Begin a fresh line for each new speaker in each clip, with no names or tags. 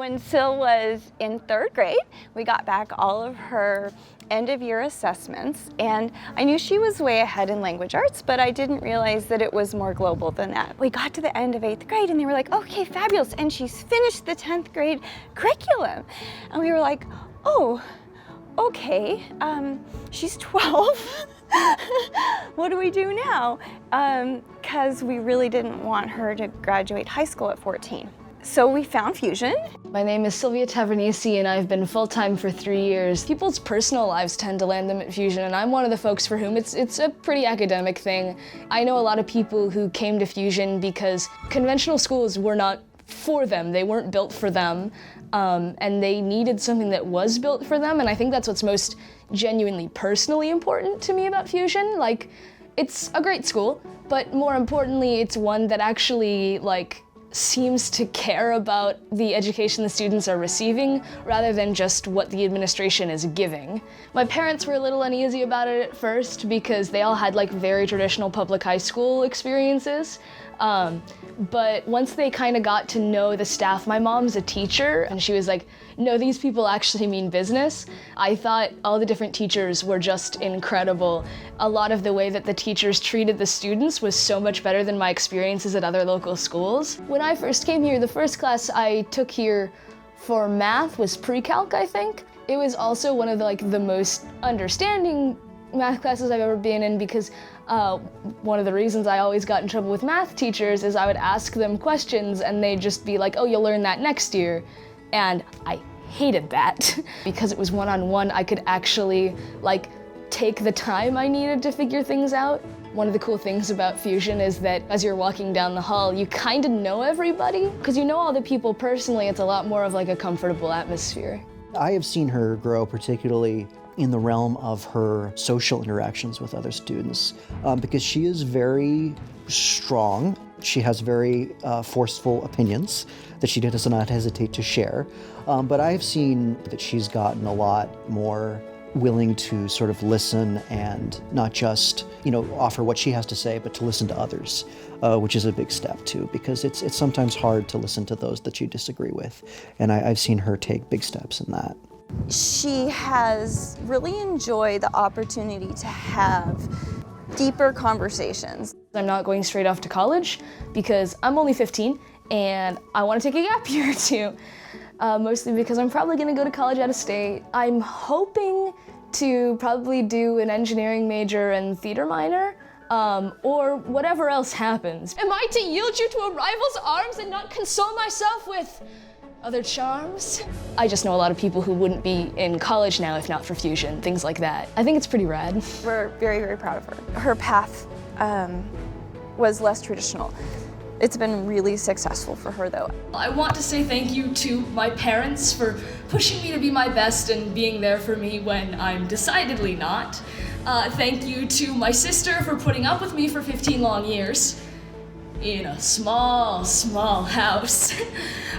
When Syl was in 3rd grade, we got back all of her end-of-year assessments, and I knew she was way ahead in language arts, but I didn't realize that it was more global than that. We got to the end of 8th grade and they were like, okay, fabulous, and she's finished the 10th grade curriculum. And we were like, oh, okay, she's 12. What do we do now? Because we really didn't want her to graduate high school at 14. So we found Fusion.
My name is Sylvia Tavernise and I've been full-time for 3 years. People's personal lives tend to land them at Fusion, and I'm one of the folks for whom it's a pretty academic thing. I know a lot of people who came to Fusion because conventional schools were not for them. They weren't built for them, and they needed something that was built for them, and I think that's what's most genuinely personally important to me about Fusion. Like, it's a great school, but more importantly, it's one that actually, seems to care about the education the students are receiving rather than just what the administration is giving. My parents were a little uneasy about it at first because they all had very traditional public high school experiences. But once they kind of got to know the staff, my mom's a teacher, and she was like, no, these people actually mean business. I thought all the different teachers were just incredible. A lot of the way that the teachers treated the students was so much better than my experiences at other local schools. When I first came here, the first class I took here for math was pre-calc, I think. It was also one of the most understanding math classes I've ever been in because one of the reasons I always got in trouble with math teachers is I would ask them questions and they'd just be like, oh, you'll learn that next year. And I hated that. Because it was one-on-one, I could actually take the time I needed to figure things out. One of the cool things about Fusion is that as you're walking down the hall, you kind of know everybody. Because you know all the people personally, it's a lot more of a comfortable atmosphere.
I have seen her grow, particularly in the realm of her social interactions with other students, because she is very strong. She has very forceful opinions that she does not hesitate to share. But I've seen that she's gotten a lot more willing to sort of listen and not just, offer what she has to say, but to listen to others, which is a big step too, because it's sometimes hard to listen to those that you disagree with. And I've seen her take big steps in that.
She has really enjoyed the opportunity to have deeper conversations.
I'm not going straight off to college because I'm only 15 and I want to take a gap year or two, mostly because I'm probably going to go to college out of state. I'm hoping to probably do an engineering major and theater minor, or whatever else happens. Am I to yield you to a rival's arms and not console myself with other charms? I just know a lot of people who wouldn't be in college now if not for Fusion, things like that. I think it's pretty rad.
We're very, very proud of her. Her path was less traditional. It's been really successful for her though.
I want to say thank you to my parents for pushing me to be my best and being there for me when I'm decidedly not. Thank you to my sister for putting up with me for 15 long years in a small, small house.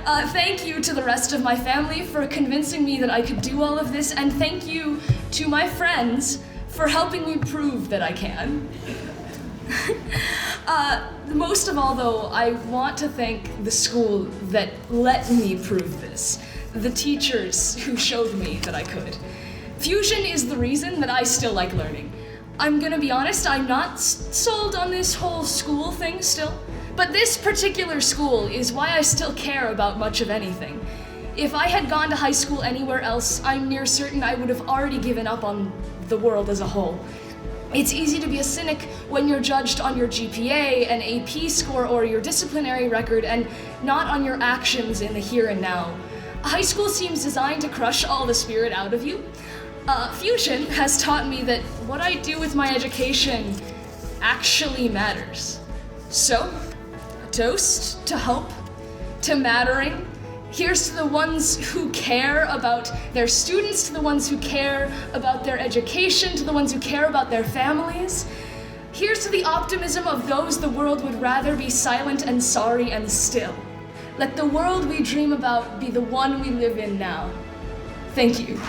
Thank you to the rest of my family for convincing me that I could do all of this, and thank you to my friends for helping me prove that I can. Most of all though, I want to thank the school that let me prove this, the teachers who showed me that I could. Fusion is the reason that I still like learning. I'm gonna be honest, I'm not sold on this whole school thing still. But this particular school is why I still care about much of anything. If I had gone to high school anywhere else, I'm near certain I would have already given up on the world as a whole. It's easy to be a cynic when you're judged on your GPA, an AP score, or your disciplinary record, and not on your actions in the here and now. High school seems designed to crush all the spirit out of you. Fusion has taught me that what I do with my education actually matters. So, toast to hope, to mattering. Here's to the ones who care about their students, to the ones who care about their education, to the ones who care about their families. Here's to the optimism of those the world would rather be silent and sorry and still. Let the world we dream about be the one we live in now. Thank you.